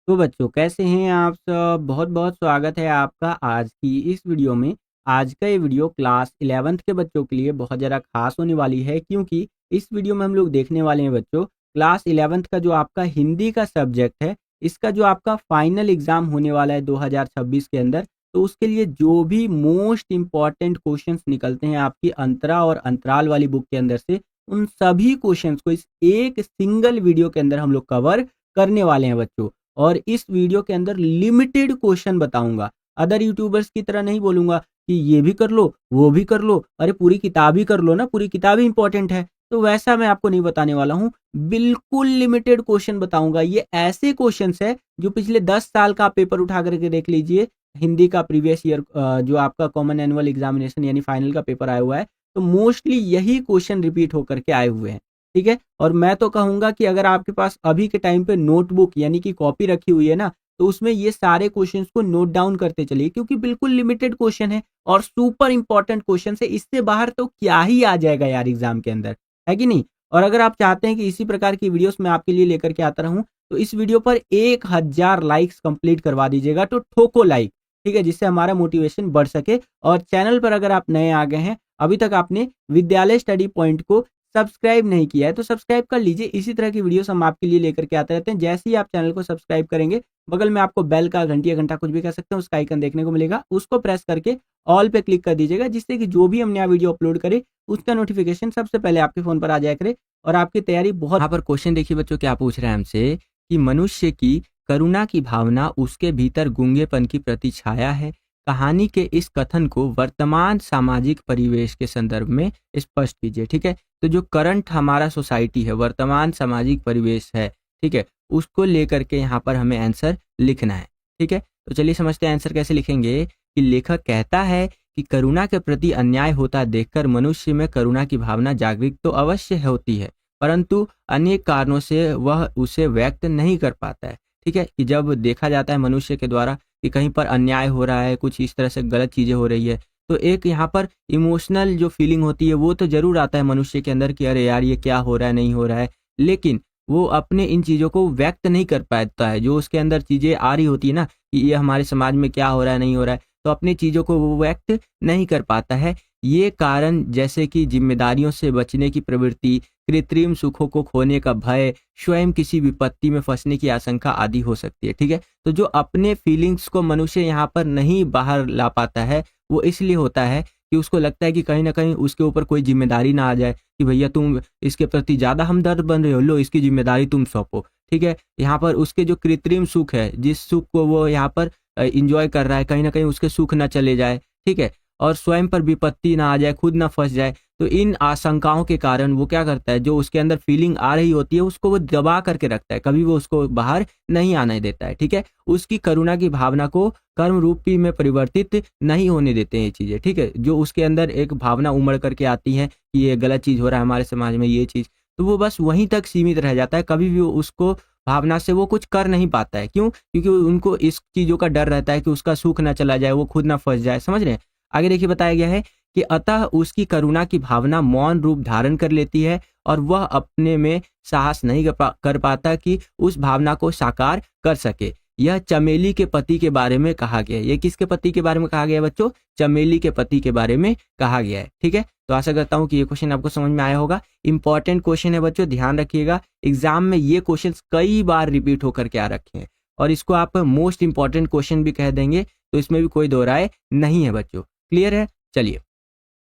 तो बच्चों कैसे हैं आप सब। बहुत बहुत स्वागत है आपका आज की इस वीडियो में। आज का ये वीडियो क्लास 11th के बच्चों के लिए बहुत ज़्यादा खास होने वाली है, क्योंकि इस वीडियो में हम लोग देखने वाले हैं बच्चों क्लास 11th का जो आपका हिंदी का सब्जेक्ट है, इसका जो आपका फाइनल एग्जाम होने वाला है 2026 के अंदर। तो उसके लिए जो भी मोस्ट इम्पॉर्टेंट क्वेश्चंस निकलते हैं आपकी अंतरा और अंतराल वाली बुक के अंदर से, उन सभी क्वेश्चंस को इस एक सिंगल वीडियो के अंदर हम लोग कवर करने वाले हैं बच्चों। और इस वीडियो के अंदर लिमिटेड क्वेश्चन बताऊंगा। अदर यूट्यूबर्स की तरह नहीं बोलूंगा कि ये भी कर लो वो भी कर लो, अरे पूरी किताब ही कर लो ना, पूरी किताब ही इंपॉर्टेंट है। तो वैसा मैं आपको नहीं बताने वाला हूँ, बिल्कुल लिमिटेड क्वेश्चन बताऊंगा। ये ऐसे क्वेश्चंस है जो पिछले 10 साल का आप पेपर उठा करके देख लीजिए। हिंदी का प्रीवियस ईयर जो आपका कॉमन एनुअल एग्जामिनेशन यानी फाइनल का पेपर आया हुआ है, तो मोस्टली यही क्वेश्चन रिपीट होकर के आए हुए हैं। ठीक है। और मैं तो कहूंगा कि अगर आपके पास अभी के टाइम पे नोटबुक यानी कि कॉपी रखी हुई है ना, तो उसमें ये सारे क्वेश्चंस को नोट डाउन करते चलिए, क्योंकि बिल्कुल लिमिटेड क्वेश्चन है और सुपर इंपॉर्टेंट क्वेश्चन है। इससे बाहर तो क्या ही आ जाएगा यार एग्जाम के अंदर, है कि नहीं। और अगर आप चाहते हैं कि इसी प्रकार की वीडियोस मैं आपके लिए लेकर के आता रहूं, तो इस वीडियो पर 1000 लाइक्स कंप्लीट करवा दीजिएगा। तो ठोको लाइक, ठीक है, जिससे हमारा मोटिवेशन बढ़ सके। और चैनल पर अगर आप नए आ गए हैं, अभी तक आपने विद्यालय स्टडी पॉइंट को सब्सक्राइब नहीं किया है, तो सब्सक्राइब कर लीजिए। इसी तरह की वीडियोस हम आपके लिए लेकर के आते रहते हैं। जैसे ही आप चैनल को सब्सक्राइब करेंगे, बगल में आपको बेल का घंटी या घंटा कुछ भी कह सकते हैं, उसका आइकन देखने को मिलेगा। उसको प्रेस करके ऑल पे क्लिक कर दीजिएगा, जिससे कि जो भी हम नया वीडियो अपलोड करें उसका नोटिफिकेशन सबसे पहले आपके फोन पर आ जाया करे और आपकी तैयारी बहुत। यहाँ पर क्वेश्चन देखिए बच्चों, क्या पूछ रहे हैं हमसे कि मनुष्य की करुणा की भावना उसके भीतर गूंगेपन की प्रतिछाया है। कहानी के इस कथन को वर्तमान सामाजिक परिवेश के संदर्भ में स्पष्ट कीजिए। ठीक है। तो जो करंट हमारा सोसाइटी है, वर्तमान सामाजिक परिवेश है, ठीक है, उसको लेकर के यहाँ पर हमें आंसर लिखना है। ठीक है। तो चलिए समझते हैं आंसर कैसे लिखेंगे। कि लेखक कहता है कि करुणा के प्रति अन्याय होता देखकर मनुष्य में करुणा की भावना जागृत तो अवश्य होती है, परंतु अनेक कारणों से वह उसे व्यक्त नहीं कर पाता है। ठीक है। कि जब देखा जाता है मनुष्य के द्वारा कि कहीं पर अन्याय हो रहा है, कुछ इस तरह से गलत चीजें हो रही है, तो एक यहाँ पर इमोशनल जो फीलिंग होती है वो तो जरूर आता है मनुष्य के अंदर कि अरे यार ये क्या हो रहा है, नहीं हो रहा है। लेकिन वो अपने इन चीज़ों को व्यक्त नहीं कर पाता है। जो उसके अंदर चीज़ें आ रही होती है ना कि ये हमारे समाज में क्या हो रहा है, नहीं हो रहा है, तो अपनी चीज़ों को वो व्यक्त नहीं कर पाता है। ये कारण जैसे कि जिम्मेदारियों से बचने की प्रवृत्ति, कृत्रिम सुखों को खोने का भय, स्वयं किसी विपत्ति में फंसने की आशंका आदि हो सकती है। ठीक है। तो जो अपने फीलिंग्स को मनुष्य यहाँ पर नहीं बाहर ला पाता है, वो इसलिए होता है कि उसको लगता है कि कहीं ना कहीं उसके ऊपर कोई जिम्मेदारी ना आ जाए कि भैया तुम इसके प्रति ज़्यादा हमदर्द बन रहे हो, लो इसकी जिम्मेदारी तुम सौंपो। ठीक है। यहाँ पर उसके जो कृत्रिम सुख है, जिस सुख को वो यहाँ पर इंजॉय कर रहा है, कहीं ना कहीं उसके सुख ना चले जाए। ठीक है। और स्वयं पर विपत्ति ना आ जाए, खुद ना फंस जाए। तो इन आशंकाओं के कारण वो क्या करता है, जो उसके अंदर फीलिंग आ रही होती है उसको वो दबा करके रखता है, कभी वो उसको बाहर नहीं आने देता है। ठीक है। उसकी करुणा की भावना को कर्म रूपी में परिवर्तित नहीं होने देते हैं ये चीज़ें। ठीक है। जो उसके अंदर एक भावना उमड़ करके आती है कि ये गलत चीज़ हो रहा है हमारे समाज में, ये चीज़, तो वो बस वहीं तक सीमित रह जाता है। कभी भी उसको भावना से वो कुछ कर नहीं पाता है। क्यों? क्योंकि उनको इस चीज़ों का डर रहता है कि उसका सुख ना चला जाए, वो खुद ना फंस जाए। समझ रहे हैं। आगे देखिए बताया गया है कि अतः उसकी करुणा की भावना मौन रूप धारण कर लेती है और वह अपने में साहस नहीं कर पाता कि उस भावना को साकार कर सके। यह चमेली के पति के बारे में कहा गया है। ये किसके पति के बारे में कहा गया है बच्चों? चमेली के पति के बारे में कहा गया है। ठीक है। तो आशा करता हूँ कि ये क्वेश्चन आपको समझ में आया होगा। इंपॉर्टेंट क्वेश्चन है बच्चों, ध्यान रखिएगा। एग्जाम में ये क्वेश्चन कई बार रिपीट होकर के आ रखे हैं और इसको आप मोस्ट इंपॉर्टेंट क्वेश्चन भी कह देंगे, तो इसमें भी कोई दो राय नहीं है बच्चों। क्लियर है? चलिए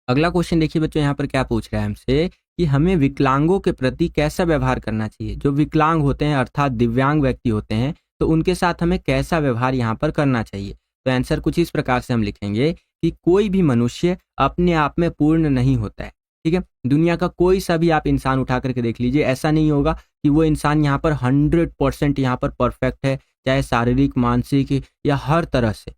अगला क्वेश्चन देखिए बच्चों, यहाँ पर क्या पूछ रहा है हमसे कि हमें विकलांगों के प्रति कैसा व्यवहार करना चाहिए। जो विकलांग होते हैं अर्थात दिव्यांग व्यक्ति होते हैं, तो उनके साथ हमें कैसा व्यवहार यहाँ पर करना चाहिए। तो आंसर कुछ इस प्रकार से हम लिखेंगे कि कोई भी मनुष्य अपने आप में पूर्ण नहीं होता है। ठीक है। दुनिया का कोई सा भी आप इंसान उठा करके देख लीजिए, ऐसा नहीं होगा कि वो इंसान यहाँ पर 100% यहाँ पर परफेक्ट है, चाहे शारीरिक, मानसिक या हर तरह से।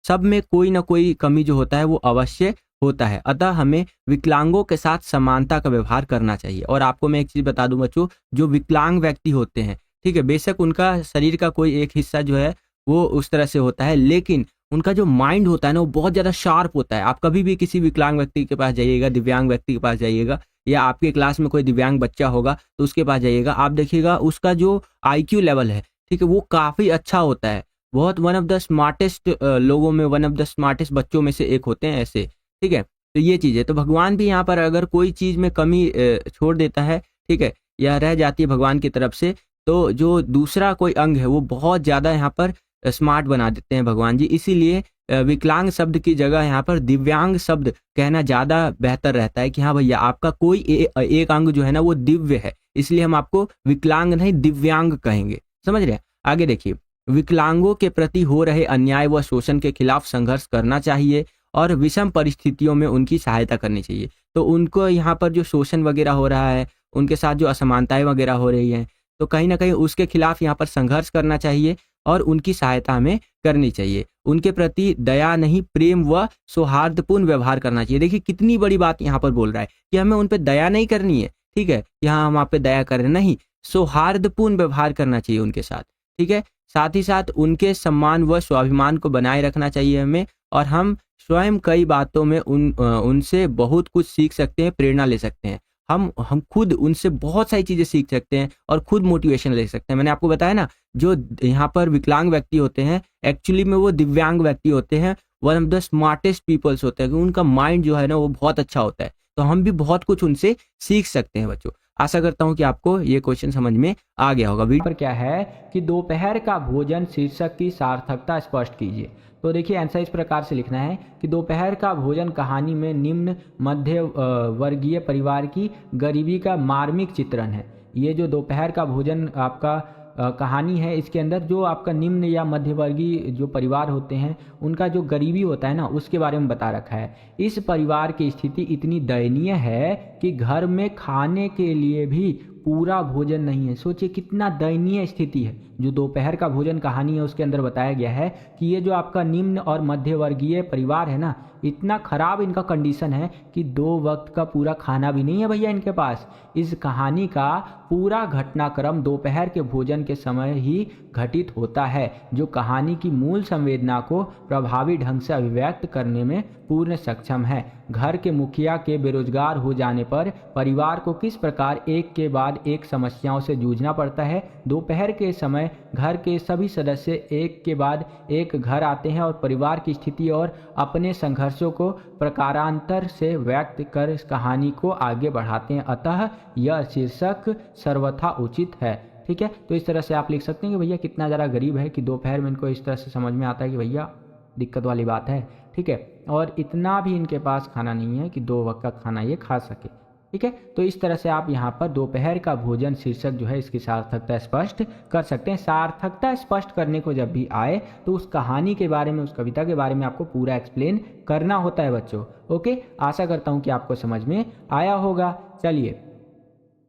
सब में कोई ना कोई कमी जो होता है वो अवश्य होता है। अतः हमें विकलांगों के साथ समानता का व्यवहार करना चाहिए। और आपको मैं एक चीज बता दूं बच्चों, जो विकलांग व्यक्ति होते हैं, ठीक है, बेशक उनका शरीर का कोई एक हिस्सा जो है वो उस तरह से होता है, लेकिन उनका जो माइंड होता है ना वो बहुत ज्यादा शार्प होता है। आप कभी भी किसी विकलांग व्यक्ति के पास जाइएगा, दिव्यांग व्यक्ति के पास जाइएगा, या आपके क्लास में कोई दिव्यांग बच्चा होगा तो उसके पास जाइएगा, आप देखिएगा उसका जो IQ लेवल है, ठीक है, वो काफ़ी अच्छा होता है। बहुत वन ऑफ द स्मार्टेस्ट लोगों में, वन ऑफ द स्मार्टेस्ट बच्चों में से एक होते हैं ऐसे, ठीक है। तो ये चीज़ है, तो भगवान भी यहाँ पर अगर कोई चीज़ में कमी छोड़ देता है, ठीक है, या रह जाती है भगवान की तरफ से, तो जो दूसरा कोई अंग है वो बहुत ज़्यादा यहाँ पर स्मार्ट बना देते हैं भगवान जी। इसीलिए विकलांग शब्द की जगह यहाँ पर दिव्यांग शब्द कहना ज़्यादा बेहतर रहता है कि हाँ भैया आपका कोई एक अंग जो है ना वो दिव्य है, इसलिए हम आपको विकलांग नहीं दिव्यांग कहेंगे। समझ रहे हैं? आगे देखिए, विकलांगों के प्रति हो रहे अन्याय व शोषण के खिलाफ संघर्ष करना चाहिए और विषम परिस्थितियों में उनकी सहायता करनी चाहिए। तो उनको यहाँ पर जो शोषण वगैरह हो रहा है, उनके साथ जो असमानताएं वगैरह हो रही हैं, तो कहीं ना कहीं उसके खिलाफ यहाँ पर संघर्ष करना चाहिए और उनकी सहायता हमें करनी चाहिए। उनके प्रति दया नहीं, प्रेम व सौहार्दपूर्ण व्यवहार करना चाहिए। देखिए कितनी बड़ी बात यहाँ पर बोल रहा है कि हमें उन पर दया नहीं करनी है, ठीक है, यहाँ हम आप पे दया करें नहीं, सौहार्दपूर्ण व्यवहार करना चाहिए उनके साथ, ठीक है। साथ ही साथ उनके सम्मान व स्वाभिमान को बनाए रखना चाहिए हमें, और हम स्वयं कई बातों में उनसे बहुत कुछ सीख सकते हैं, प्रेरणा ले सकते हैं। हम खुद उनसे बहुत सारी चीज़ें सीख सकते हैं और खुद मोटिवेशन ले सकते हैं। मैंने आपको बताया ना, जो यहाँ पर विकलांग व्यक्ति होते हैं एक्चुअली में वो दिव्यांग व्यक्ति होते हैं, one of the smartest peoples होते हैं, उनका माइंड जो है ना वो बहुत अच्छा होता है। तो हम भी बहुत कुछ उनसे सीख सकते हैं बच्चों। आशा करता हूँ कि आपको ये क्वेश्चन समझ में आ गया होगा। वीडियो पर क्या है कि दोपहर का भोजन शीर्षक की सार्थकता स्पष्ट कीजिए। तो देखिए आंसर इस प्रकार से लिखना है कि दोपहर का भोजन कहानी में निम्न मध्य वर्गीय परिवार की गरीबी का मार्मिक चित्रण है। ये जो दोपहर का भोजन आपका कहानी है, इसके अंदर जो आपका निम्न या मध्यवर्गीय जो परिवार होते हैं उनका जो गरीबी होता है ना उसके बारे में बता रखा है। इस परिवार की स्थिति इतनी दयनीय है कि घर में खाने के लिए भी पूरा भोजन नहीं है। सोचिए कितना दयनीय स्थिति है। जो दोपहर का भोजन कहानी है उसके अंदर बताया गया है कि ये जो आपका निम्न और मध्यवर्गीय परिवार है ना, इतना खराब इनका कंडीशन है कि 2 वक्त का पूरा खाना भी नहीं है भैया इनके पास। इस कहानी का पूरा घटनाक्रम दोपहर के भोजन के समय ही घटित होता है, जो कहानी की मूल संवेदना को प्रभावी ढंग से अभिव्यक्त करने में पूर्ण सक्षम है। घर के मुखिया के बेरोजगार हो जाने पर परिवार को किस प्रकार एक के बाद एक समस्याओं से जूझना पड़ता है। दोपहर के समय घर के सभी सदस्य एक के बाद एक घर आते हैं और परिवार की स्थिति और अपने संघर्षों को प्रकारांतर से व्यक्त कर इस कहानी को आगे बढ़ाते हैं। अतः यह शीर्षक सर्वथा उचित है। ठीक है, तो इस तरह से आप लिख सकते हैं कि भैया कितना ज़रा गरीब है कि दोपहर में इनको इस तरह से समझ में आता है कि भैया दिक्कत वाली बात है। ठीक है, और इतना भी इनके पास खाना नहीं है कि 2 वक्त का खाना ये खा सके। ठीक है, तो इस तरह से आप यहाँ पर दोपहर का भोजन शीर्षक जो है इसकी सार्थकता स्पष्ट कर सकते हैं। सार्थकता स्पष्ट करने को जब भी आए तो उस कहानी के बारे में, उस कविता के बारे में आपको पूरा एक्सप्लेन करना होता है बच्चों। ओके, आशा करता हूँ कि आपको समझ में आया होगा। चलिए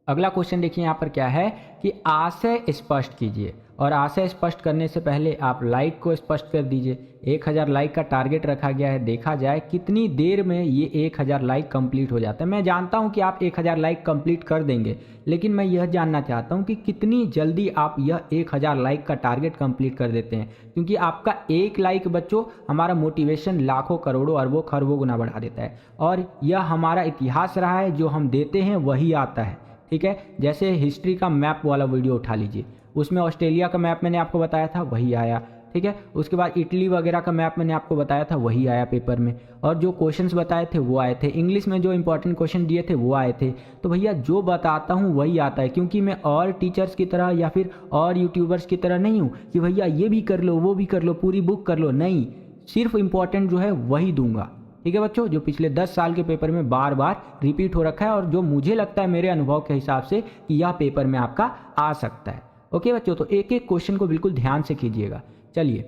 अगला क्वेश्चन देखिए यहाँ पर क्या है कि आशय स्पष्ट कीजिए। और आशय स्पष्ट करने से पहले आप लाइक को स्पष्ट कर दीजिए। 1000 लाइक का टारगेट रखा गया है, देखा जाए कितनी देर में ये 1000 लाइक कंप्लीट हो जाता है। मैं जानता हूँ कि आप 1000 लाइक कंप्लीट कर देंगे, लेकिन मैं यह जानना चाहता हूँ कि कितनी जल्दी आप यह 1000 लाइक का टारगेट कंप्लीट कर देते हैं, क्योंकि आपका एक लाइक बच्चों हमारा मोटिवेशन लाखों करोड़ों अरबों खरबों गुना बढ़ा देता है। और यह हमारा इतिहास रहा है, जो हम देते हैं वही आता है। ठीक है, जैसे हिस्ट्री का मैप वाला वीडियो उठा लीजिए, उसमें ऑस्ट्रेलिया का मैप मैंने आपको बताया था, वही आया। ठीक है, उसके बाद इटली वगैरह का मैप मैंने आपको बताया था, वही आया पेपर में। और जो क्वेश्चंस बताए थे वो आए थे, इंग्लिश में जो इंपॉर्टेंट क्वेश्चन दिए थे वो आए थे। तो भैया जो बताता हूँ वही आता है, क्योंकि मैं और टीचर्स की तरह या फिर और यूट्यूबर्स की तरह नहीं हूँ कि भैया ये भी कर लो वो भी कर लो पूरी बुक कर लो। नहीं, सिर्फ इम्पॉर्टेंट जो है वही दूंगा। ठीक है बच्चों, जो पिछले 10 साल के पेपर में बार बार रिपीट हो रखा है और जो मुझे लगता है मेरे अनुभव के हिसाब से कि यह पेपर में आपका आ सकता है। ओके बच्चों, तो एक एक क्वेश्चन को बिल्कुल ध्यान से कीजिएगा। चलिए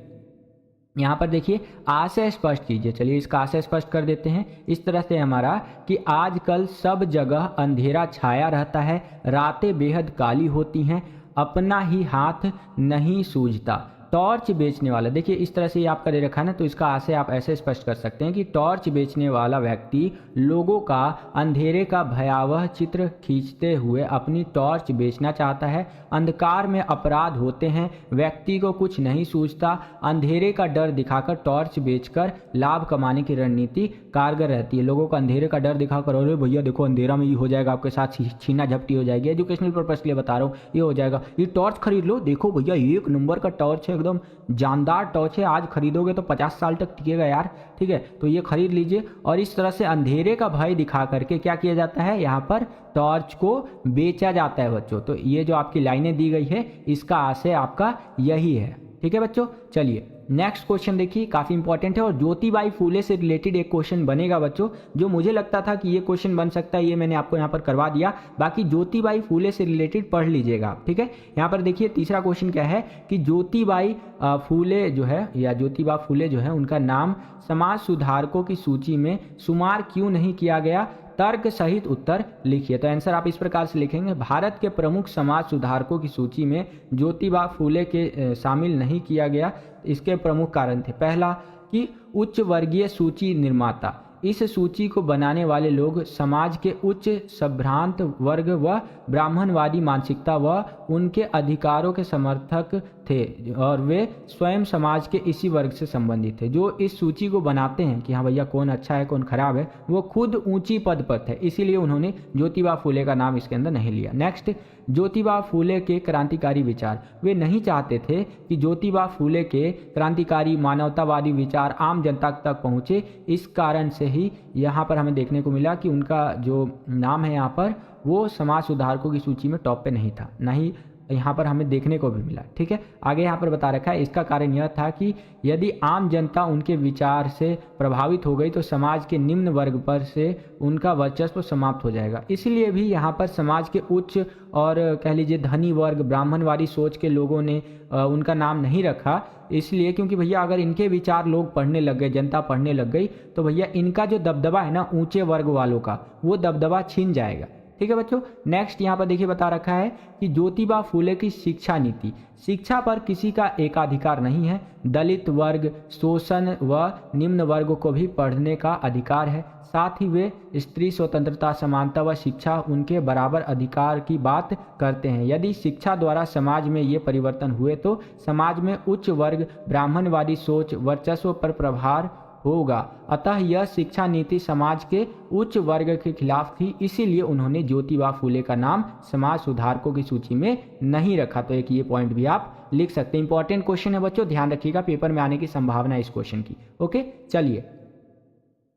यहाँ पर देखिए आशय स्पष्ट कीजिए। चलिए इसका आशय स्पष्ट कर देते हैं इस तरह से हमारा कि आजकल सब जगह अंधेरा छाया रहता है, रातें बेहद काली होती हैं, अपना ही हाथ नहीं सूझता। टॉर्च बेचने वाला, देखिए इस तरह से ये आपका दे रखा है ना, तो इसका आशय आप ऐसे स्पष्ट कर सकते हैं कि टॉर्च बेचने वाला व्यक्ति लोगों का अंधेरे का भयावह चित्र खींचते हुए अपनी टॉर्च बेचना चाहता है। अंधकार में अपराध होते हैं, व्यक्ति को कुछ नहीं सूझता, अंधेरे का डर दिखाकर टॉर्च बेचकर लाभ कमाने की रणनीति कारगर रहती है। लोगों को अंधेरे का डर दिखाकर, अरे भैया देखो अंधेरा में ये हो जाएगा, आपके साथ छीना झपटी हो जाएगी, एजुकेशनल पर्पस के लिए बता रहा हूँ, ये हो जाएगा, ये टॉर्च खरीद लो, देखो भैया एक नंबर का टॉर्च है, एकदम जानदार टॉर्च है, आज खरीदोगे तो 50 साल तक टिकेगा यार, ठीक है, तो ये खरीद लीजिए। और इस तरह से अंधेरे का भय दिखा करके क्या किया जाता है, यहाँ पर टॉर्च को बेचा जाता है बच्चों। तो ये जो आपकी लाइनें दी गई है इसका आशय आपका यही है, ठीक है बच्चों। चलिए नेक्स्ट क्वेश्चन देखिए, काफी इंपॉर्टेंट है और ज्योतिबाई फूले से रिलेटेड एक क्वेश्चन बनेगा बच्चों, जो मुझे लगता था कि ये क्वेश्चन बन सकता है, ये मैंने आपको यहाँ पर करवा दिया। बाकी ज्योतिबाई फूले से रिलेटेड पढ़ लीजिएगा आप, ठीक है। यहाँ पर देखिए तीसरा क्वेश्चन क्या है कि ज्योतिबाई फूले जो है, या ज्योतिबा फूले जो है, उनका नाम समाज सुधारकों की सूची में शुमार क्यों नहीं किया गया, तर्क सहित उत्तर लिखिए। तो आंसर आप इस प्रकार से लिखेंगे, भारत के प्रमुख समाज सुधारकों की सूची में ज्योतिबा फूले के शामिल नहीं किया गया। इसके प्रमुख कारण थे, पहला कि उच्च वर्गीय सूची निर्माता, इस सूची को बनाने वाले लोग समाज के उच्च संभ्रांत वर्ग व ब्राह्मणवादी मानसिकता व उनके अधिकारों के समर्थक थे और वे स्वयं समाज के इसी वर्ग से संबंधित थे। जो इस सूची को बनाते हैं कि हाँ भैया कौन अच्छा है कौन खराब है, वो खुद ऊंची पद पर थे, इसीलिए उन्होंने ज्योतिबा फूले का नाम इसके अंदर नहीं लिया। नेक्स्ट, ज्योतिबा फूले के क्रांतिकारी विचार, वे नहीं चाहते थे कि ज्योतिबा फूले के क्रांतिकारी मानवतावादी विचार आम जनता तक पहुँचे। इस कारण से ही यहाँ पर हमें देखने को मिला कि उनका जो नाम है यहाँ पर वो समाज सुधारकों की सूची में टॉप पे नहीं था, नहीं यहाँ पर हमें देखने को भी मिला, ठीक है। आगे यहाँ पर बता रखा है, इसका कारण यह था कि यदि आम जनता उनके विचार से प्रभावित हो गई तो समाज के निम्न वर्ग पर से उनका वर्चस्व समाप्त हो जाएगा। इसलिए भी यहाँ पर समाज के उच्च और कह लीजिए धनी वर्ग, ब्राह्मणवादी सोच के लोगों ने उनका नाम नहीं रखा, इसलिए क्योंकि भैया अगर इनके विचार लोग पढ़ने लग गए, जनता पढ़ने लग गई, तो भैया इनका जो दबदबा है ना ऊंचे वर्ग वालों का, वो दबदबा छीन जाएगा, ठीक है बच्चों। नेक्स्ट यहाँ पर देखिए बता रखा है कि ज्योतिबा फूले की शिक्षा नीति, शिक्षा पर किसी का एकाधिकार नहीं है, दलित वर्ग, शोषण व निम्न वर्ग को भी पढ़ने का अधिकार है, साथ ही वे स्त्री स्वतंत्रता, समानता व शिक्षा उनके बराबर अधिकार की बात करते हैं। यदि शिक्षा द्वारा समाज में ये परिवर्तन हुए तो समाज में उच्च वर्ग ब्राह्मणवादी सोच वर्चस्व पर प्रभाव होगा, अतः यह शिक्षा नीति समाज के उच्च वर्ग के खिलाफ थी, इसीलिए उन्होंने ज्योतिबा फूले का नाम समाज सुधारकों की सूची में नहीं रखा। तो एक ये पॉइंट भी आप लिख सकते हैं। इंपॉर्टेंट क्वेश्चन है बच्चों, ध्यान रखिएगा, पेपर में आने की संभावना है इस क्वेश्चन की। ओके चलिए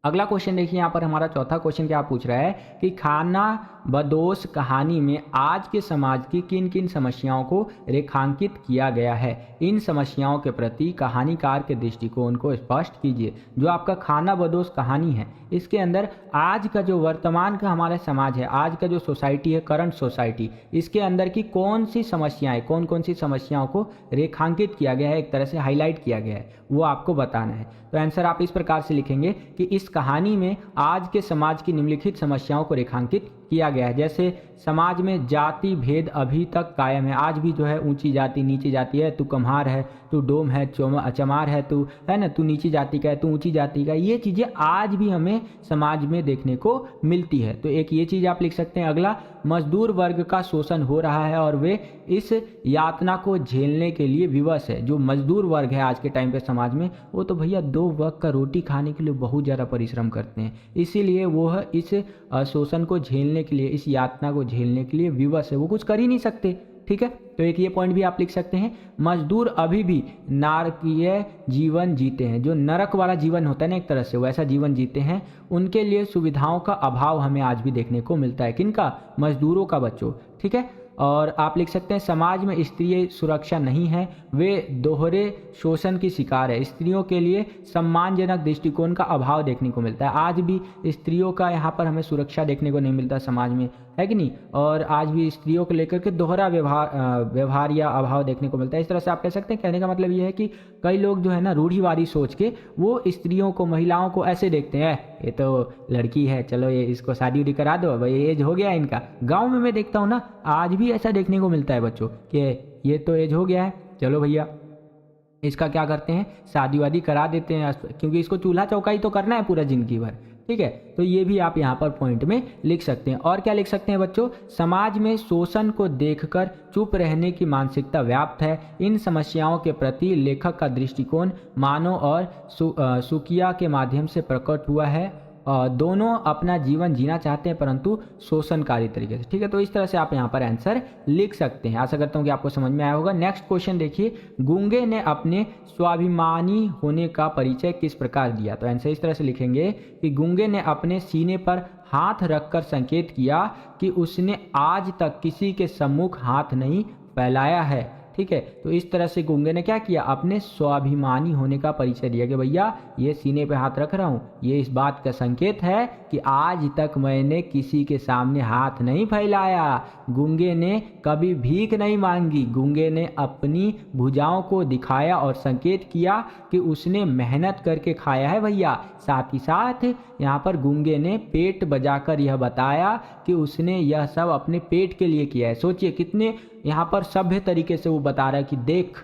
अगला क्वेश्चन देखिए, यहाँ पर हमारा चौथा क्वेश्चन क्या पूछ रहा है कि खाना बदोश कहानी में आज के समाज की किन किन समस्याओं को रेखांकित किया गया है, इन समस्याओं के प्रति कहानीकार के दृष्टिकोण को स्पष्ट कीजिए। जो आपका खाना बदोश कहानी है इसके अंदर आज का जो वर्तमान का हमारा समाज है, आज का जो सोसाइटी है, करंट सोसाइटी, इसके अंदर की कौन सी समस्याएं, कौन कौन सी समस्याओं को रेखांकित किया गया है, एक तरह से हाईलाइट किया गया है, वो आपको बताना है। तो आंसर आप इस प्रकार से लिखेंगे कि इस कहानी में आज के समाज की निम्नलिखित समस्याओं को रेखांकित किया गया है। जैसे समाज में जाति भेद अभी तक कायम है, आज भी जो है ऊंची जाति नीची जाति है, तू कम्हार है, तू डोम है, चमार है, तू है ना, तू नीची जाति का है, तू ऊंची जाति का, ये चीजें आज भी हमें समाज में देखने को मिलती है। तो एक ये चीज आप लिख सकते हैं। अगला, मजदूर वर्ग का शोषण हो रहा है और वे इस यातना को झेलने के लिए विवश है। जो मजदूर वर्ग है आज के टाइम पे समाज में, वो तो भैया 2 वक्त का रोटी खाने के लिए बहुत ज़्यादा परिश्रम करते हैं, इसीलिए वो इस शोषण को झेलने के लिए, इस यातना को झेलने के लिए विवश है, वो कुछ कर ही नहीं सकते, ठीक है। तो एक ये पॉइंट भी आप लिख सकते हैं। मजदूर अभी भी नारकीय जीवन जीते हैं, जो नरक वाला जीवन होता है ना एक तरह से, वैसा जीवन जीते हैं। उनके लिए सुविधाओं का अभाव हमें आज भी देखने को मिलता है। किनका? मजदूरों का बच्चों, ठीक है। और आप लिख सकते हैं समाज में स्त्री सुरक्षा नहीं है, वे दोहरे शोषण की शिकार है। स्त्रियों के लिए सम्मानजनक दृष्टिकोण का अभाव देखने को मिलता है। आज भी स्त्रियों का यहाँ पर हमें सुरक्षा देखने को नहीं मिलता समाज में, है कि नहीं। और आज भी स्त्रियों को लेकर के दोहरा व्यवहार या अभाव देखने को मिलता है। इस तरह से आप कह सकते हैं। कहने का मतलब ये है कि कई लोग जो है ना रूढ़िवादी सोच के वो स्त्रियों को, महिलाओं को ऐसे देखते हैं, ये तो लड़की है, चलो ये इसको शादी उदी करा दो, भाई एज हो गया इनका। गाँव में मैं देखता हूँ ना आज भी ऐसा देखने को मिलता है बच्चों कि ये तो एज हो गया है, चलो भैया इसका क्या करते हैं, शादी वादी करा देते हैं, क्योंकि इसको चूल्हा चौका ही तो करना है पूरा जिंदगी भर। ठीक है, तो ये भी आप यहाँ पर पॉइंट में लिख सकते हैं। और क्या लिख सकते हैं बच्चों, समाज में शोषण को देखकर चुप रहने की मानसिकता व्याप्त है। इन समस्याओं के प्रति लेखक का दृष्टिकोण मानव और सुकिया के माध्यम से प्रकट हुआ है। दोनों अपना जीवन जीना चाहते हैं परंतु शोषणकारी तरीके से। ठीक है, तो इस तरह से आप यहाँ पर आंसर लिख सकते हैं। आशा करता हूँ कि आपको समझ में आया होगा। नेक्स्ट क्वेश्चन देखिए, गूंगे ने अपने स्वाभिमानी होने का परिचय किस प्रकार दिया? तो आंसर इस तरह से लिखेंगे कि गूंगे ने अपने सीने पर हाथ रखकर संकेत किया कि उसने आज तक किसी के सम्मुख हाथ नहीं फैलाया है। ठीक है, तो इस तरह से गूंगे ने क्या किया, अपने स्वाभिमानी होने का परिचय दिया कि भैया ये सीने पे हाथ रख रहा हूँ, ये इस बात का संकेत है कि आज तक मैंने किसी के सामने हाथ नहीं फैलाया। गूंगे ने कभी भीख नहीं मांगी। गूंगे ने अपनी भुजाओं को दिखाया और संकेत किया कि उसने मेहनत करके खाया है भैया। साथ ही साथ यहाँ पर गूंगे ने पेट बजाकर यह बताया कि उसने यह सब अपने पेट के लिए किया है। सोचिए कितने यहाँ पर सभ्य तरीके से वो बता रहा है कि देख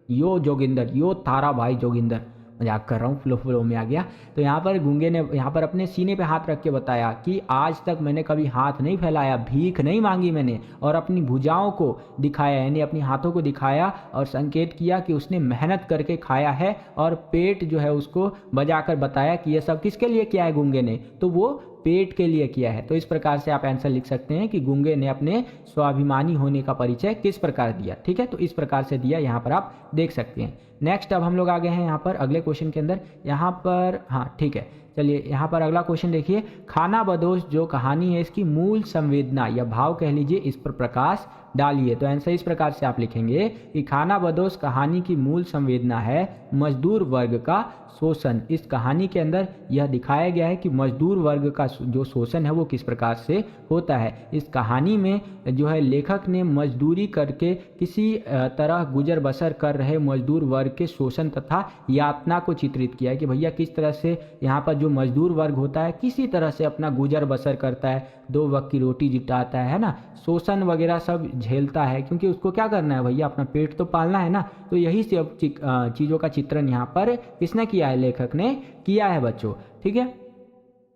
यो जोगिंदर, यो तारा भाई जोगिंदर, मजाक कर रहा हूँ, फ्लो में आ गया। तो यहाँ पर गूंगे ने यहाँ पर अपने सीने पे हाथ रख के बताया कि आज तक मैंने कभी हाथ नहीं फैलाया, भीख नहीं मांगी मैंने, और अपनी भुजाओं को दिखाया, यानी अपनी हाथों को दिखाया और संकेत किया कि उसने मेहनत करके खाया है, और पेट जो है उसको बजाकर बताया कि यह सब किसके लिए किया है गूंगे ने, तो वो पेट के लिए किया है। तो इस प्रकार से आप आंसर लिख सकते हैं कि गूंगे ने अपने स्वाभिमानी होने का परिचय किस प्रकार दिया। ठीक है, तो इस प्रकार से दिया, यहाँ पर आप देख सकते हैं। नेक्स्ट अब हम लोग आ गए हैं यहाँ पर अगले क्वेश्चन के अंदर। यहाँ पर हाँ ठीक है, चलिए यहाँ पर अगला क्वेश्चन देखिए, खानाबदोश जो कहानी है इसकी मूल संवेदना या भाव कह लीजिए, इस पर प्रकाश डालिए। तो आंसर इस प्रकार से आप लिखेंगे कि खानाबदोश कहानी की मूल संवेदना है मजदूर वर्ग का शोषण। इस कहानी के अंदर यह दिखाया गया है कि मजदूर वर्ग का जो शोषण है वो किस प्रकार से होता है। इस कहानी में जो है लेखक ने मजदूरी करके किसी तरह गुजर बसर कर रहे मजदूर वर्ग के शोषण तथा यातना को चित्रित किया है कि भैया किस तरह से यहाँ पर जो मजदूर वर्ग होता है किसी तरह से अपना गुजर बसर करता है, 2 वक्त की रोटी जुटाता है ना, शोषण वगैरह सब झेलता है, क्योंकि उसको क्या करना है भैया, अपना पेट तो पालना है ना। तो यही सब चीज़ों का चित्रण यहाँ पर किसने किया है, लेखक ने किया है बच्चों। ठीक है,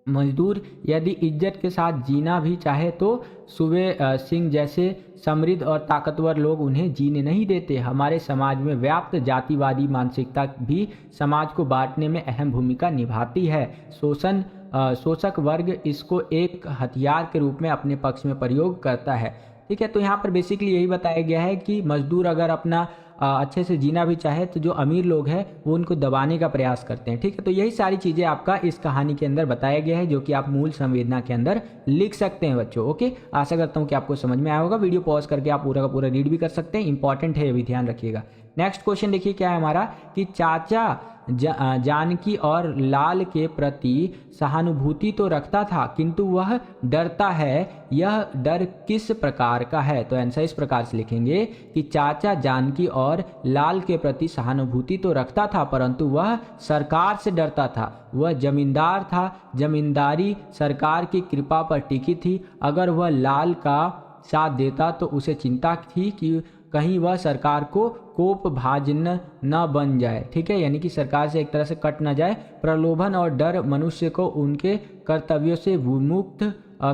मजदूर यदि इज्जत के साथ जीना भी चाहे तो सूबे सिंह जैसे समृद्ध और ताकतवर लोग उन्हें जीने नहीं देते। हमारे समाज में व्याप्त जातिवादी मानसिकता भी समाज को बांटने में अहम भूमिका निभाती है। शोषक वर्ग इसको एक हथियार के रूप में अपने पक्ष में प्रयोग करता है। ठीक है, तो यहाँ पर बेसिकली यही बताया गया है कि मजदूर अगर अपना अच्छे से जीना भी चाहे तो जो अमीर लोग हैं वो उनको दबाने का प्रयास करते हैं। ठीक है, तो यही सारी चीज़ें आपका इस कहानी के अंदर बताया गया है, जो कि आप मूल संवेदना के अंदर लिख सकते हैं बच्चों। ओके, आशा करता हूँ कि आपको समझ में आया होगा। वीडियो पॉज करके आप पूरा का पूरा रीड भी कर सकते हैं, इंपॉर्टेंट है, ये भी ध्यान रखिएगा। नेक्स्ट क्वेश्चन देखिए क्या है हमारा, कि चाचा जानकी और लाल के प्रति सहानुभूति तो रखता था किंतु वह डरता है, यह डर किस प्रकार का है? तो आंसर इस प्रकार से लिखेंगे कि चाचा जानकी और लाल के प्रति सहानुभूति तो रखता था परंतु वह सरकार से डरता था। वह जमींदार था, जमींदारी सरकार की कृपा पर टिकी थी। अगर वह लाल का साथ देता तो उसे चिंता थी कि कहीं वह सरकार को कोप भाजन न बन जाए। ठीक है, यानी कि सरकार से एक तरह से कट न जाए। प्रलोभन और डर मनुष्य को उनके कर्तव्यों से विमुक्त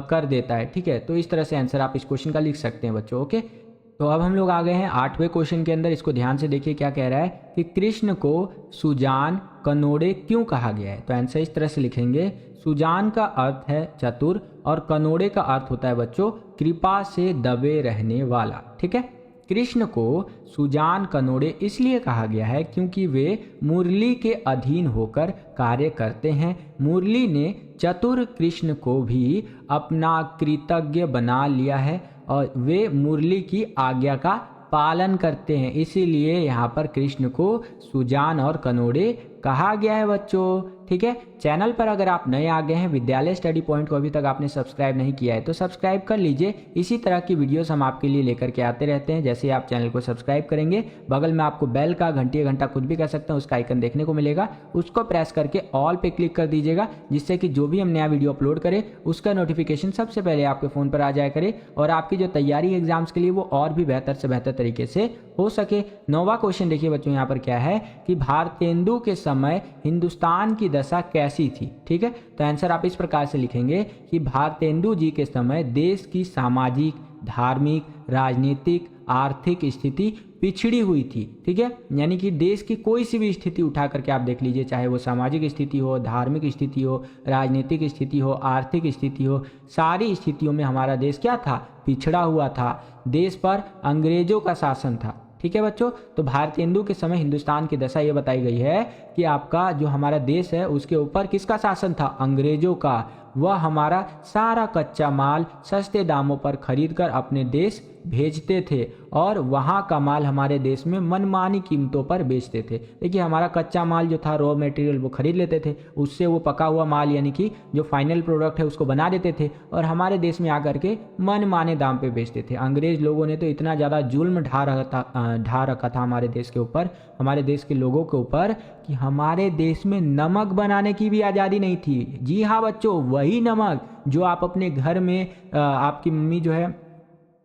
कर देता है। ठीक है, तो इस तरह से आंसर आप इस क्वेश्चन का लिख सकते हैं बच्चों। ओके, तो अब हम लोग आ गए हैं 8वें क्वेश्चन के अंदर। इसको ध्यान से देखिए क्या कह रहा है कि कृष्ण को सुजान कनोड़े क्यों कहा गया है? तो आंसर इस तरह से लिखेंगे, सुजान का अर्थ है चतुर और कनोड़े का अर्थ होता है बच्चों कृपा से दबे रहने वाला। ठीक है, कृष्ण को सुजान कनोड़े इसलिए कहा गया है क्योंकि वे मुरली के अधीन होकर कार्य करते हैं। मुरली ने चतुर कृष्ण को भी अपना कृतज्ञ बना लिया है और वे मुरली की आज्ञा का पालन करते हैं, इसीलिए यहाँ पर कृष्ण को सुजान और कनोड़े कहा गया है बच्चों। ठीक है, चैनल पर अगर आप नए आ गए हैं, विद्यालय स्टडी पॉइंट को अभी तक आपने सब्सक्राइब नहीं किया है तो सब्सक्राइब कर लीजिए। इसी तरह की वीडियोस हम आपके लिए लेकर के आते रहते हैं। जैसे आप चैनल को सब्सक्राइब करेंगे, बगल में आपको बेल का घंटा कुछ भी कह सकते हैं उसका आइकन देखने को मिलेगा, उसको प्रेस करके ऑल पे क्लिक कर दीजिएगा, जिससे कि जो भी हम नया वीडियो अपलोड करें उसका नोटिफिकेशन सबसे पहले आपके फ़ोन पर आ जाया करे और आपकी जो तैयारी एग्जाम्स के लिए वो और भी बेहतर से बेहतर तरीके से हो सके। 9वां क्वेश्चन देखिए बच्चों यहाँ पर क्या है कि भारतेंदु के समय हिंदुस्तान की दशा कैसी थी। ठीक है, तो आंसर आप इस प्रकार से लिखेंगे कि भारतेंदु जी के समय देश की सामाजिक, धार्मिक, राजनीतिक, आर्थिक स्थिति पिछड़ी हुई थी। ठीक है, यानी कि देश की कोई सी भी स्थिति उठा करके आप देख लीजिए, चाहे वो सामाजिक स्थिति हो, धार्मिक स्थिति हो, राजनीतिक स्थिति हो, आर्थिक स्थिति हो, सारी स्थितियों में हमारा देश क्या था, पिछड़ा हुआ था। देश पर अंग्रेजों का शासन था। ठीक है बच्चों, तो भारतेंदु के समय हिंदुस्तान की दशा ये बताई गई है कि आपका जो हमारा देश है उसके ऊपर किसका शासन था, अंग्रेजों का। वह हमारा सारा कच्चा माल सस्ते दामों पर खरीद कर अपने देश भेजते थे और वहाँ का माल हमारे देश में मनमानी कीमतों पर बेचते थे। देखिए, हमारा कच्चा माल जो था, रॉ मटेरियल, वो खरीद लेते थे, उससे वो पका हुआ माल यानी कि जो फाइनल प्रोडक्ट है उसको बना देते थे और हमारे देश में आकर के मनमाने दाम पे बेचते थे। अंग्रेज लोगों ने तो इतना ज़्यादा जुल्म ढा रखा था हमारे देश के ऊपर, हमारे देश के लोगों के ऊपर, कि हमारे देश में नमक बनाने की भी आज़ादी नहीं थी। जी हाँ बच्चों, वही नमक जो आप अपने घर में आपकी मम्मी जो है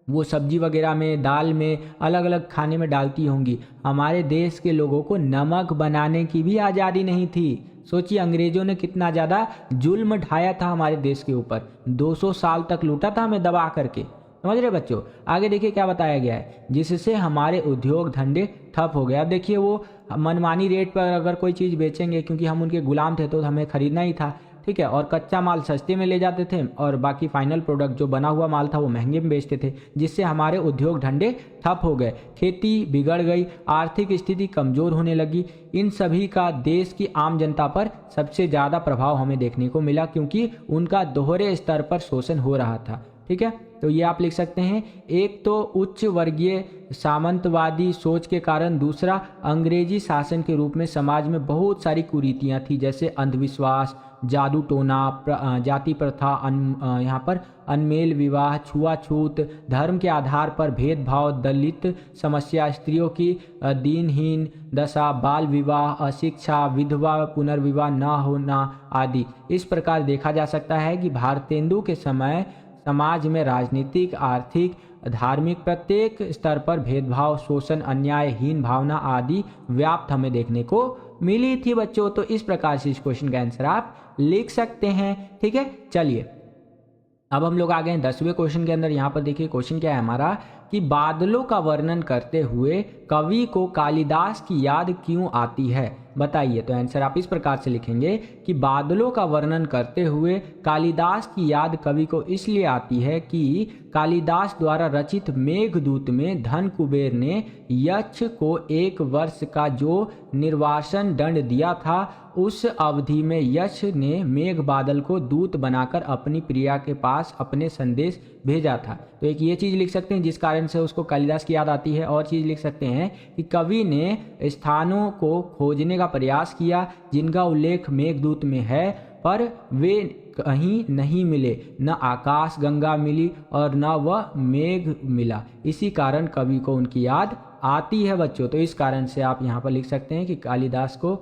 वो सब्जी वगैरह में, दाल में, अलग अलग खाने में डालती होंगी, हमारे देश के लोगों को नमक बनाने की भी आज़ादी नहीं थी। सोचिए, अंग्रेजों ने कितना ज़्यादा जुल्म ढाया था हमारे देश के ऊपर, 200 साल तक लूटा था हमें दबा करके। समझ रहे बच्चों, आगे देखिए क्या बताया गया है, जिससे हमारे उद्योग धंधे ठप हो गए। अब देखिए, वो मनमानी रेट पर अगर कोई चीज़ बेचेंगे, क्योंकि हम उनके गुलाम थे तो हमें खरीदना ही था। ठीक है, और कच्चा माल सस्ते में ले जाते थे और बाकी फाइनल प्रोडक्ट जो बना हुआ माल था वो महंगे में बेचते थे, जिससे हमारे उद्योग धंधे ठप हो गए, खेती बिगड़ गई, आर्थिक स्थिति कमज़ोर होने लगी। इन सभी का देश की आम जनता पर सबसे ज़्यादा प्रभाव हमें देखने को मिला, क्योंकि उनका दोहरे स्तर पर शोषण हो रहा था। ठीक है, तो ये आप लिख सकते हैं, एक तो उच्च वर्गीय सामंतवादी सोच के कारण, दूसरा अंग्रेजी शासन के रूप में समाज में बहुत सारी कुरीतियाँ थी, जैसे अंधविश्वास, जादू टोना, जाति प्रथा, यहाँ पर अनमेल विवाह, छुआछूत, धर्म के आधार पर भेदभाव, दलित समस्या, स्त्रियों की दीनहीन दशा, बाल विवाह, अशिक्षा, विधवा पुनर्विवाह न होना आदि। इस प्रकार देखा जा सकता है कि भारतेंदु के समय समाज में राजनीतिक, आर्थिक, धार्मिक प्रत्येक स्तर पर भेदभाव, शोषण, अन्यायहीन भावना आदि व्याप्त हमें देखने को मिली थी बच्चों। तो इस प्रकार से इस क्वेश्चन का आंसर आप लिख सकते हैं। ठीक है, चलिए अब हम लोग आ गए हैं 10वें क्वेश्चन के अंदर। यहाँ पर देखिए क्वेश्चन क्या है हमारा कि बादलों का वर्णन करते हुए कवि को कालिदास की याद क्यों आती है, बताइए। तो आंसर आप इस प्रकार से लिखेंगे कि बादलों का वर्णन करते हुए कालिदास की याद कवि को इसलिए आती है कि कालिदास द्वारा रचित मेघदूत में धन कुबेर ने यक्ष को 1 वर्ष का जो निर्वासन दंड दिया था, उस अवधि में यक्ष ने मेघ बादल को दूत बनाकर अपनी प्रिया के पास अपने संदेश भेजा था। तो एक ये चीज़ लिख सकते हैं जिस कारण से उसको कालिदास की याद आती है, और चीज़ लिख सकते हैं कि कवि ने स्थानों को खोजने का प्रयास किया जिनका उल्लेख मेघदूत में है, पर वे कहीं नहीं मिले, न आकाश गंगा मिली और न वह मेघ मिला। इसी कारण कवि को उनकी याद आती है बच्चों। तो इस कारण से आप यहाँ पर लिख सकते हैं कि कालिदास को,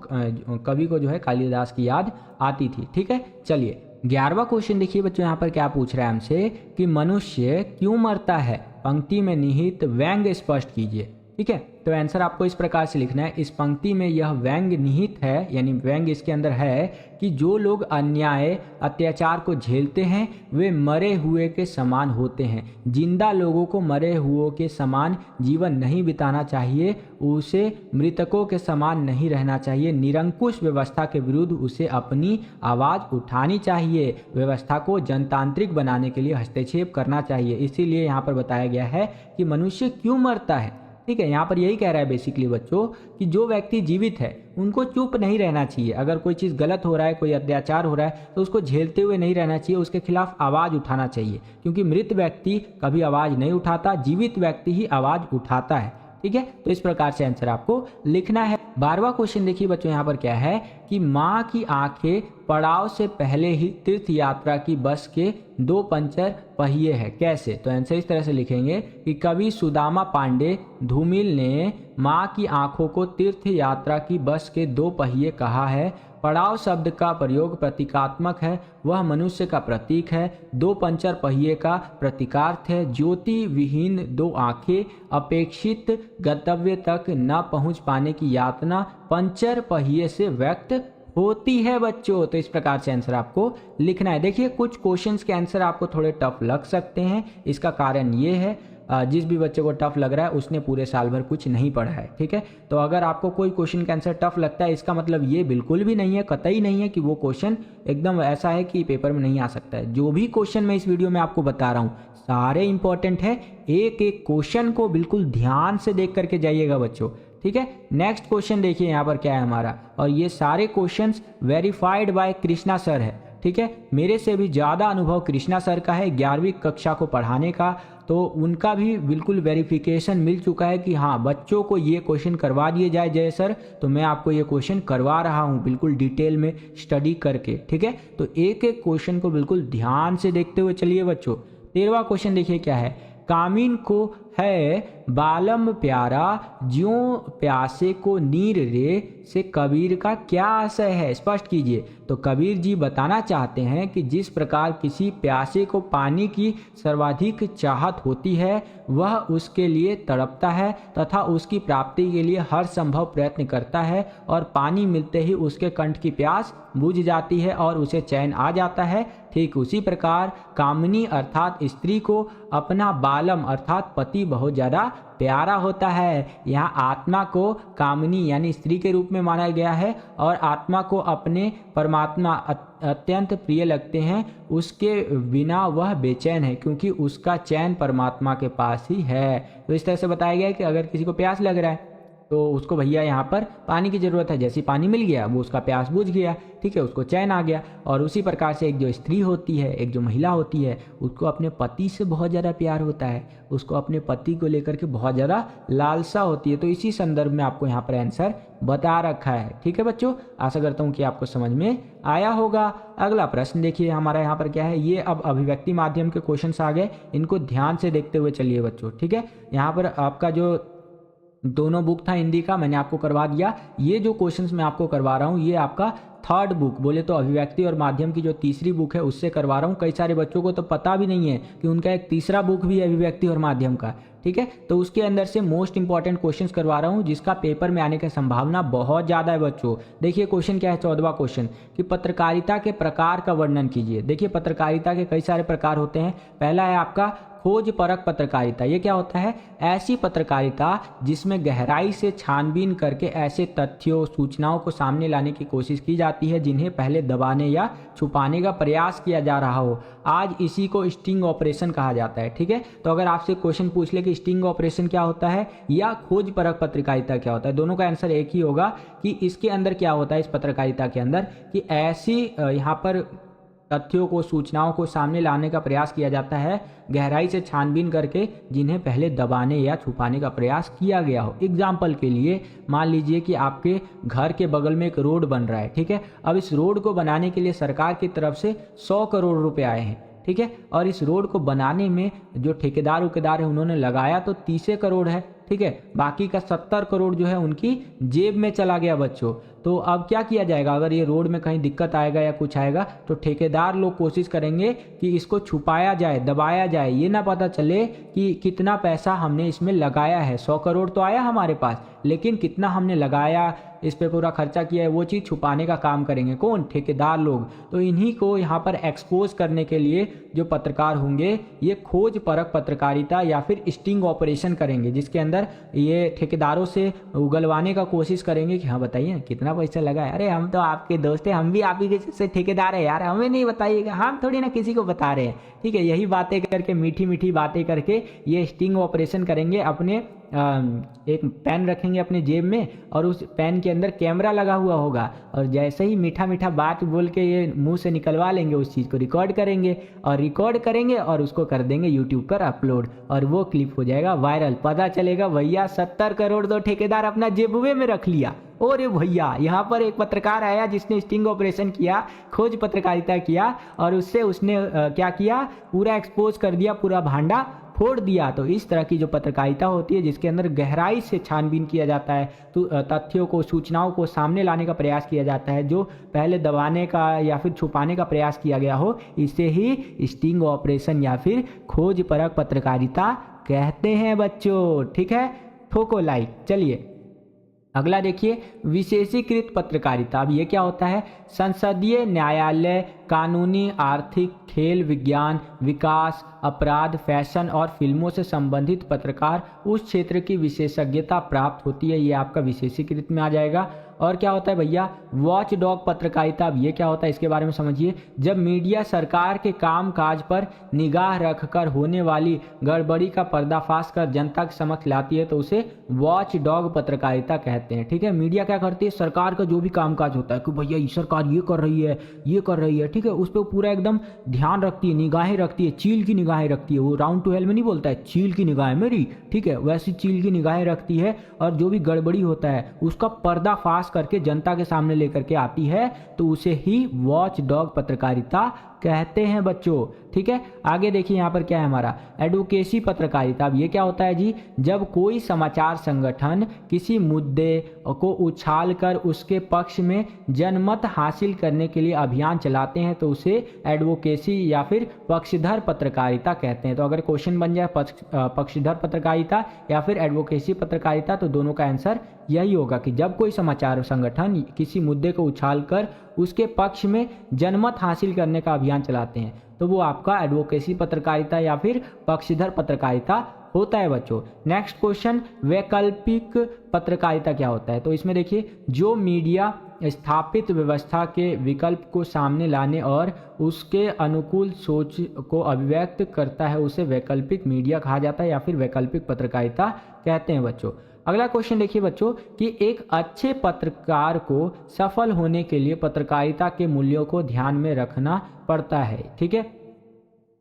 कवि को जो है कालिदास की याद आती थी। ठीक है, चलिए 11वां क्वेश्चन देखिए बच्चों, यहाँ पर क्या पूछ रहा है हमसे कि मनुष्य क्यों मरता है, पंक्ति में निहित व्यंग्य स्पष्ट कीजिए। ठीक है, तो आंसर आपको इस प्रकार से लिखना है, इस पंक्ति में यह व्यंग्य निहित है, यानी व्यंग्य इसके अंदर है कि जो लोग अन्याय अत्याचार को झेलते हैं वे मरे हुए के समान होते हैं। जिंदा लोगों को मरे हुओं के समान जीवन नहीं बिताना चाहिए, उसे मृतकों के समान नहीं रहना चाहिए। निरंकुश व्यवस्था के विरुद्ध उसे अपनी आवाज़ उठानी चाहिए। व्यवस्था को जनतांत्रिक बनाने के लिए हस्तक्षेप करना चाहिए। इसीलिए यहाँ पर बताया गया है कि मनुष्य क्यों मरता है। ठीक है, यहाँ पर यही कह रहा है बेसिकली बच्चों कि जो व्यक्ति जीवित है उनको चुप नहीं रहना चाहिए। अगर कोई चीज़ गलत हो रहा है, कोई अत्याचार हो रहा है, तो उसको झेलते हुए नहीं रहना चाहिए, उसके खिलाफ आवाज़ उठाना चाहिए। क्योंकि मृत व्यक्ति कभी आवाज़ नहीं उठाता, जीवित व्यक्ति ही आवाज़ उठाता है। ठीक है। तो इस प्रकार से आंसर आपको लिखना है। 12वां क्वेश्चन देखिए बच्चों, यहाँ पर क्या है कि माँ की आंखें पड़ाव से पहले ही तीर्थ यात्रा की बस के 2 पंचर पहिए हैं, कैसे? तो आंसर इस तरह से लिखेंगे कि कवि सुदामा पांडे धूमिल ने माँ की आंखों को तीर्थ यात्रा की बस के 2 पहिए कहा है। पड़ाव शब्द का प्रयोग प्रतीकात्मक है, वह मनुष्य का प्रतीक है। 2 पंचर पहिए का प्रतीकार्थ है ज्योति विहीन 2 आंखें, अपेक्षित गंतव्य तक न पहुंच पाने की यातना पंचर पहिए से व्यक्त होती है बच्चों। तो इस प्रकार से आंसर आपको लिखना है। देखिए कुछ क्वेश्चंस के आंसर आपको थोड़े टफ लग सकते हैं, इसका कारण ये है जिस भी बच्चे को टफ लग रहा है उसने पूरे साल भर कुछ नहीं पढ़ा है, ठीक है। तो अगर आपको कोई क्वेश्चन का आंसर टफ लगता है, इसका मतलब ये बिल्कुल भी नहीं है, कतई नहीं है कि वो क्वेश्चन एकदम ऐसा है कि पेपर में नहीं आ सकता है। जो भी क्वेश्चन मैं इस वीडियो में आपको बता रहा हूँ सारे इंपॉर्टेंट है, एक एक क्वेश्चन को बिल्कुल ध्यान से देख करके जाइएगा बच्चों, ठीक है। नेक्स्ट क्वेश्चन देखिए यहाँ पर क्या है हमारा, और ये सारे questions verified bye Krishna sir है, ठीक है। मेरे से भी ज़्यादा अनुभव कृष्णा सर का है 11वीं कक्षा को पढ़ाने का, तो उनका भी बिल्कुल वेरिफिकेशन मिल चुका है कि हाँ बच्चों को ये क्वेश्चन करवा दिए जाए जय सर, तो मैं आपको ये क्वेश्चन करवा रहा हूँ बिल्कुल डिटेल में स्टडी करके, ठीक है। तो एक एक क्वेश्चन को बिल्कुल ध्यान से देखते हुए चलिए बच्चों। 13वां क्वेश्चन देखिए क्या है, कामिन को है बालम प्यारा ज्यों प्यासे को नीर रे से कबीर का क्या आशय है, स्पष्ट कीजिए। तो कबीर जी बताना चाहते हैं कि जिस प्रकार किसी प्यासे को पानी की सर्वाधिक चाहत होती है वह उसके लिए तड़पता है तथा उसकी प्राप्ति के लिए हर संभव प्रयत्न करता है और पानी मिलते ही उसके कंठ की प्यास बुझ जाती है और उसे चैन आ जाता है, ठीक उसी प्रकार कामिनी अर्थात स्त्री को अपना बालम अर्थात पति बहुत ज़्यादा प्यारा होता है। यहाँ आत्मा को कामिनी यानी स्त्री के रूप में माना गया है और आत्मा को अपने परमात्मा अत्यंत प्रिय लगते हैं, उसके बिना वह बेचैन है क्योंकि उसका चैन परमात्मा के पास ही है। तो इस तरह से बताया गया है कि अगर किसी को प्यास लग रहा है तो उसको भैया यहाँ पर पानी की ज़रूरत है, जैसे पानी मिल गया वो उसका प्यास बुझ गया, ठीक है, उसको चैन आ गया। और उसी प्रकार से एक जो स्त्री होती है, एक जो महिला होती है, उसको अपने पति से बहुत ज़्यादा प्यार होता है, उसको अपने पति को लेकर के बहुत ज़्यादा लालसा होती है। तो इसी संदर्भ में आपको यहाँ पर आंसर बता रखा है, ठीक है बच्चों। आशा करता हूँ कि आपको समझ में आया होगा। अगला प्रश्न देखिए हमारा यहाँ पर क्या है, ये अब अभिव्यक्ति माध्यम के क्वेश्चन आ गए, इनको ध्यान से देखते हुए चलिए बच्चों, ठीक है। यहाँ पर आपका जो दोनों बुक था हिंदी का मैंने आपको करवा दिया, ये जो क्वेश्चंस मैं आपको करवा रहा हूँ ये आपका थर्ड बुक बोले तो अभिव्यक्ति और माध्यम की जो तीसरी बुक है उससे करवा रहा हूँ। कई सारे बच्चों को तो पता भी नहीं है कि उनका एक तीसरा बुक भी है अभिव्यक्ति और माध्यम का, ठीक है। तो उसके अंदर से मोस्ट इंपॉर्टेंट क्वेश्चंस करवा रहा हूँ जिसका पेपर में आने की संभावना बहुत ज़्यादा है बच्चों। देखिए क्वेश्चन क्या है, 14वां क्वेश्चन कि पत्रकारिता के प्रकार का वर्णन कीजिए। देखिए पत्रकारिता के कई सारे प्रकार होते हैं। पहला है आपका खोज परक पत्रकारिता। ये क्या होता है, ऐसी पत्रकारिता जिसमें गहराई से छानबीन करके ऐसे तथ्यों सूचनाओं को सामने लाने की कोशिश की जाती है जिन्हें पहले दबाने या छुपाने का प्रयास किया जा रहा हो। आज इसी को स्टिंग ऑपरेशन कहा जाता है, ठीक है। तो अगर आपसे क्वेश्चन पूछ ले कि स्टिंग ऑपरेशन क्या होता है या खोज परक पत्रकारिता क्या होता है, दोनों का आंसर एक ही होगा कि इसके अंदर क्या होता है, इस पत्रकारिता के अंदर कि ऐसी यहाँ पर तथ्यों को सूचनाओं को सामने लाने का प्रयास किया जाता है गहराई से छानबीन करके जिन्हें पहले दबाने या छुपाने का प्रयास किया गया हो। एग्जाम्पल के लिए मान लीजिए कि आपके घर के बगल में एक रोड बन रहा है, ठीक है। अब इस रोड को बनाने के लिए सरकार की तरफ से 100 करोड़ रुपए आए हैं, ठीक है। और इस रोड को बनाने में जो ठेकेदार है उन्होंने लगाया तो 30 करोड़ है, ठीक है। बाकी का 70 करोड़ जो है उनकी जेब में चला गया बच्चों। तो अब क्या किया जाएगा, अगर ये रोड में कहीं दिक्कत आएगा या कुछ आएगा तो ठेकेदार लोग कोशिश करेंगे कि इसको छुपाया जाए, दबाया जाए, ये ना पता चले कि कितना पैसा हमने इसमें लगाया है। 100 करोड़ तो आया हमारे पास, लेकिन कितना हमने लगाया, इस पे पूरा खर्चा किया है, वो चीज़ छुपाने का काम करेंगे कौन, ठेकेदार लोग। तो इन्हीं को यहाँ पर एक्सपोज करने के लिए जो पत्रकार होंगे ये खोज परक पत्रकारिता या फिर स्टिंग ऑपरेशन करेंगे, जिसके अंदर ये ठेकेदारों से उगलवाने का कोशिश करेंगे कि हाँ बताइए कितना पैसा लगा है, अरे हम तो आपके दोस्त हैं, हम भी आप ही से ठेकेदार है यार, हमें नहीं बताइएगा, हम थोड़ी ना किसी को बता रहे हैं, ठीक है। यही बातें करके मीठी मीठी बातें करके ये स्टिंग ऑपरेशन करेंगे अपने एक पेन रखेंगे अपने जेब में और उस पेन के अंदर कैमरा लगा हुआ होगा और जैसे ही मीठा मीठा बात बोल के ये मुंह से निकलवा लेंगे, उस चीज़ को रिकॉर्ड करेंगे और उसको कर देंगे यूट्यूब पर अपलोड और वो क्लिप हो जाएगा वायरल। पता चलेगा भैया 70 करोड़ तो ठेकेदार अपना जेबुए में रख लिया। और भैया यहाँ पर एक पत्रकार आया जिसने स्टिंग ऑपरेशन किया, खोज पत्रकारिता किया और उससे उसने क्या किया, पूरा एक्सपोज कर दिया, पूरा भांडा फोड़ दिया। तो इस तरह की जो पत्रकारिता होती है जिसके अंदर गहराई से छानबीन किया जाता है, तो तथ्यों को, सूचनाओं को सामने लाने का प्रयास किया जाता है, जो पहले दबाने का या फिर छुपाने का प्रयास किया गया हो, इसे ही स्टिंग ऑपरेशन या फिर खोज परख पत्रकारिता कहते हैं बच्चों। ठीक है, ठोको लाइक। चलिए अगला देखिए, विशेषीकृत पत्रकारिता। अब ये क्या होता है? संसदीय, न्यायालय, कानूनी, आर्थिक, खेल, विज्ञान, विकास, अपराध, फैशन और फिल्मों से संबंधित पत्रकार उस क्षेत्र की विशेषज्ञता प्राप्त होती है, ये आपका विशेषीकृत में आ जाएगा। और क्या होता है भैया? वॉच डॉग पत्रकारिता। अब ये क्या होता है इसके बारे में समझिए। जब मीडिया सरकार के काम काज पर निगाह रखकर होने वाली गड़बड़ी का पर्दाफाश कर जनता के समक्ष लाती है तो उसे वॉच डॉग पत्रकारिता कहते हैं। ठीक है, मीडिया क्या करती है? सरकार का जो भी कामकाज होता है कि भैया ये सरकार ये कर रही है, ठीक है, उस पर पूरा एकदम ध्यान रखती है, निगाहें रखती है, चील की निगाहें रखती है। वो राउंड टू हेल में नहीं बोलता है चील की निगाहें मेरी, ठीक है, वैसी चील की निगाहें रखती है और जो भी गड़बड़ी होता है उसका पर्दाफाश करके जनता के सामने लेकर के आती है, तो उसे ही वॉच डॉग पत्रकारिता कहते हैं बच्चों। ठीक है, आगे देखिए यहाँ पर क्या है हमारा, एडवोकेसी पत्रकारिता। अब ये क्या होता है जी? जब कोई समाचार संगठन किसी मुद्दे को उछालकर उसके पक्ष में जनमत हासिल करने के लिए अभियान चलाते हैं तो उसे एडवोकेसी या फिर पक्षधर पत्रकारिता कहते हैं। तो अगर क्वेश्चन बन जाए पक्षधर पत्रकारिता या फिर एडवोकेसी पत्रकारिता, तो दोनों का आंसर यही होगा कि जब कोई समाचार संगठन किसी मुद्दे को उछालकर उसके पक्ष में जनमत हासिल करने का अभियान चलाते हैं तो वो आपका एडवोकेसी पत्रकारिता या फिर पक्षधर पत्रकारिता होता है बच्चों। नेक्स्ट क्वेश्चन, वैकल्पिक पत्रकारिता क्या होता है? तो इसमें देखिए, जो मीडिया स्थापित व्यवस्था के विकल्प को सामने लाने और उसके अनुकूल सोच को अभिव्यक्त करता है उसे वैकल्पिक मीडिया कहा जाता है या फिर वैकल्पिक पत्रकारिता कहते हैं बच्चों। अगला क्वेश्चन देखिए बच्चों कि एक अच्छे पत्रकार को सफल होने के लिए पत्रकारिता के मूल्यों को ध्यान में रखना पड़ता है। ठीक है,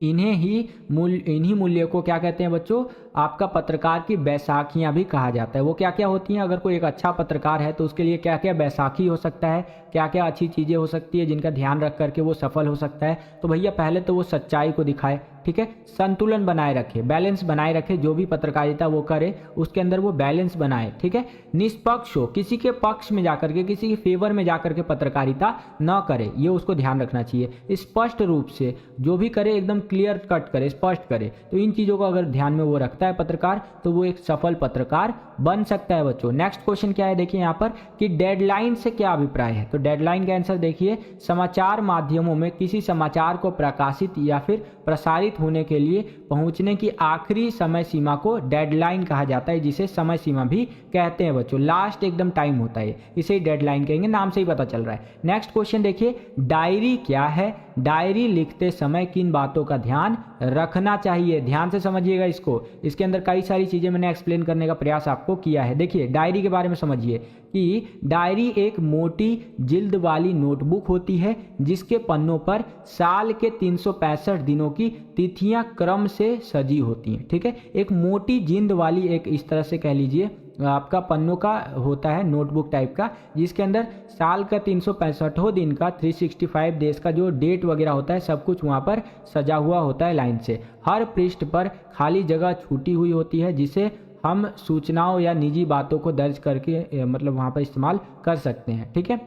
इन्हीं मूल्यों को क्या कहते हैं बच्चों? आपका पत्रकार की बैसाखियां भी कहा जाता है। वो क्या क्या होती हैं? अगर कोई एक अच्छा पत्रकार है तो उसके लिए क्या क्या बैसाखी हो सकता है, क्या क्या अच्छी चीज़ें हो सकती है जिनका ध्यान रख करके वो सफल हो सकता है? तो भैया पहले तो वो सच्चाई को दिखाए, ठीक है, संतुलन बनाए रखे, बैलेंस बनाए रखे, जो भी पत्रकारिता वो करे उसके अंदर वो बैलेंस बनाए, ठीक है, निष्पक्ष हो, किसी के पक्ष में जाकर के, किसी के फेवर में जाकर के पत्रकारिता न करे, ये उसको ध्यान रखना चाहिए। स्पष्ट रूप से जो भी करे एकदम क्लियर कट करे, स्पष्ट करे। तो इन चीज़ों को अगर ध्यान में वो रखता है पत्रकार तो वो एक सफल पत्रकार बन सकता है बच्चों। नेक्स्ट क्वेश्चन क्या है देखिए यहाँ पर कि डेडलाइन से क्या अभिप्राय है? तो डेडलाइन का आंसर देखिए, समाचार माध्यमों में किसी समाचार को प्रकाशित या फिर प्रसारित होने के लिए पहुंचने की आखिरी समय सीमा को डेडलाइन कहा जाता है, जिसे समय सीमा भी कहते हैं बच्चों। लास्ट एकदम टाइम होता है, इसे डेडलाइन कहेंगे, नाम से ही पता चल रहा है। नेक्स्ट क्वेश्चन देखिए, डायरी क्या है? डायरी लिखते समय किन बातों का ध्यान रखना चाहिए? ध्यान से समझिएगा इसको, इसके अंदर कई सारी चीजें मैंने एक्सप्लेन करने का प्रयास आपको किया है। देखिए डायरी के बारे में समझिए कि डायरी एक मोटी जिल्द वाली नोटबुक होती है जिसके पन्नों पर साल के 365 दिनों की तिथियां क्रम से सजी होती हैं। ठीक है, एक मोटी जिल्द वाली, एक इस तरह से कह लीजिए आपका पन्नों का होता है, नोटबुक टाइप का, जिसके अंदर साल का 365 दिन का 365 डेज का जो डेट वगैरह होता है सब कुछ वहाँ पर सजा हुआ होता है लाइन से। हर पृष्ठ पर खाली जगह छूटी हुई होती है जिसे हम सूचनाओं या निजी बातों को दर्ज करके मतलब वहाँ पर इस्तेमाल कर सकते हैं। ठीक है,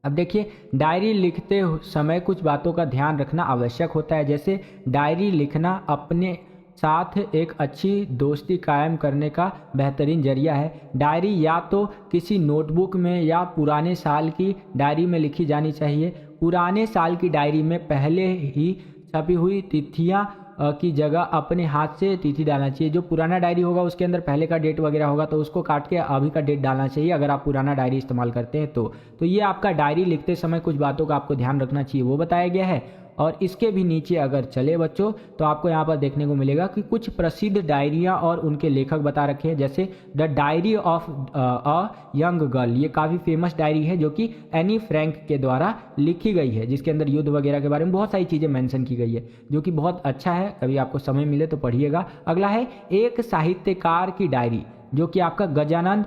अब देखिए डायरी लिखते समय कुछ बातों का ध्यान रखना आवश्यक होता है, जैसे डायरी लिखना अपने साथ एक अच्छी दोस्ती कायम करने का बेहतरीन जरिया है। डायरी या तो किसी नोटबुक में या पुराने साल की डायरी में लिखी जानी चाहिए। पुराने साल की डायरी में पहले ही छपी हुई तिथियां की जगह अपने हाथ से तिथि डालना चाहिए। जो पुराना डायरी होगा उसके अंदर पहले का डेट वगैरह होगा तो उसको काट के अभी का डेट डालना चाहिए अगर आप पुराना डायरी इस्तेमाल करते हैं तो ये आपका डायरी लिखते समय कुछ बातों का आपको ध्यान रखना चाहिए वो बताया गया है। और इसके भी नीचे अगर चले बच्चों तो आपको यहाँ पर देखने को मिलेगा कि कुछ प्रसिद्ध डायरियाँ और उनके लेखक बता रखे हैं, जैसे the diary of a young girl, ये काफ़ी फेमस डायरी है जो कि एनी फ्रैंक के द्वारा लिखी गई है, जिसके अंदर युद्ध वगैरह के बारे में बहुत सारी चीज़ें मेंशन की गई है, जो कि बहुत अच्छा है। कभी आपको समय मिले तो पढ़िएगा। अगला है एक साहित्यकार की डायरी, जो कि आपका गजानंद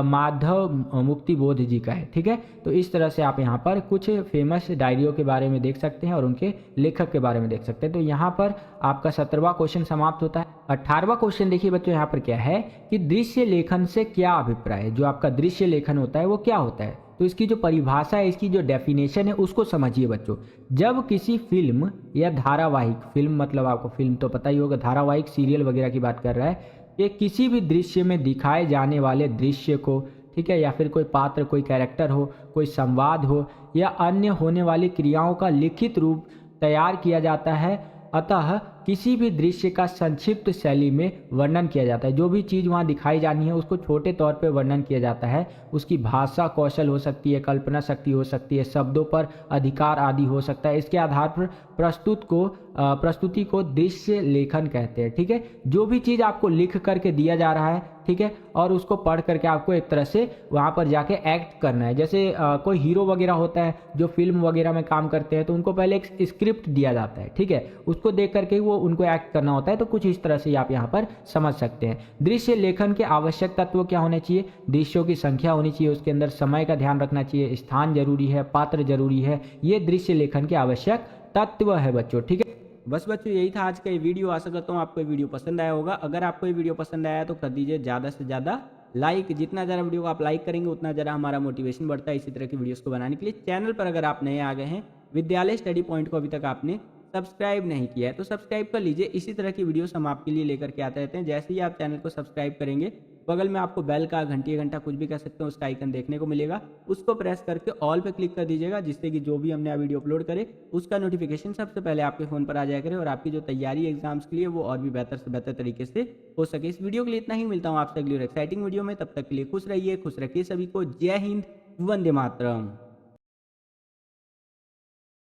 माधव मुक्ति बोध जी का है। ठीक है, तो इस तरह से आप यहाँ पर कुछ फेमस डायरियों के बारे में देख सकते हैं और उनके लेखक के बारे में देख सकते हैं। तो यहाँ पर आपका 17वां क्वेश्चन समाप्त होता है। 18वां क्वेश्चन देखिए बच्चों, यहाँ पर क्या है कि दृश्य लेखन से क्या अभिप्राय है। जो आपका दृश्य लेखन होता है वो क्या होता है, तो इसकी जो परिभाषा है, इसकी जो डेफिनेशन है उसको समझिए बच्चों। जब किसी फिल्म या धारावाहिक, फिल्म मतलब आपको फिल्म तो पता ही होगा, धारावाहिक सीरियल वगैरह की बात कर रहा है, कि किसी भी दृश्य में दिखाए जाने वाले दृश्य को, ठीक है, या फिर कोई पात्र, कोई कैरेक्टर हो, कोई संवाद हो या अन्य होने वाली क्रियाओं का लिखित रूप तैयार किया जाता है। अतः किसी भी दृश्य का संक्षिप्त शैली में वर्णन किया जाता है। जो भी चीज़ वहाँ दिखाई जानी है उसको छोटे तौर पे वर्णन किया जाता है। उसकी भाषा कौशल हो सकती है, कल्पना शक्ति हो सकती है, शब्दों पर अधिकार आदि हो सकता है। इसके आधार पर प्रस्तुति को दृश्य लेखन कहते हैं। ठीक है, जो भी चीज़ आपको लिख करके दिया जा रहा है, ठीक है, और उसको पढ़ करके आपको एक तरह से वहाँ पर जाके एक्ट करना है। जैसे कोई हीरो वगैरह होता है जो फिल्म वगैरह में काम करते हैं, तो उनको पहले एक स्क्रिप्ट दिया जाता है, ठीक है, उसको देख करके वो उनको एक्ट करना होता है। तो कुछ इस तरह से आप यहाँ पर समझ सकते हैं। दृश्य लेखन के आवश्यक तत्व क्या होने चाहिए? दृश्यों की संख्या होनी चाहिए, उसके अंदर समय का ध्यान रखना चाहिए, स्थान जरूरी है, पात्र जरूरी है। ये दृश्य लेखन के आवश्यक तत्व है बच्चों। ठीक है, बस बच्चों यही था आज का ये वीडियो। आशा करता हूँ आपको ये वीडियो पसंद आया होगा। अगर आपको ये वीडियो पसंद आया तो कर दीजिए ज़्यादा से ज़्यादा लाइक। जितना ज़्यादा वीडियो को आप लाइक करेंगे उतना ज़्यादा हमारा मोटिवेशन बढ़ता है इसी तरह की वीडियोस को बनाने के लिए। चैनल पर अगर आप नए आ गए हैं, विद्यालय स्टडी पॉइंट को अभी तक आपने सब्सक्राइब नहीं किया है तो सब्सक्राइब कर लीजिए। इसी तरह की वीडियोस हम आपके लिए लेकर के आते रहते हैं। जैसे ही आप चैनल को सब्सक्राइब करेंगे, बगल में आपको बेल का, घंटा कुछ भी कह सकते हैं, उसका आइकन देखने को मिलेगा। उसको प्रेस करके ऑल पे क्लिक कर दीजिएगा, जिससे कि जो भी हम नया वीडियो अपलोड करें उसका नोटिफिकेशन सबसे पहले आपके फ़ोन पर आ जाया करे और आपकी जो तैयारी एग्जाम्स के लिए वो और भी बेहतर से बेहतर तरीके से हो सके। इस वीडियो के लिए इतना ही। मिलता हूँ आपसे अगली और एक्साइटिंग वीडियो में। तब तक के लिए खुश रहिए, खुश रखिए सभी को। जय हिंद, वंदे मातरम।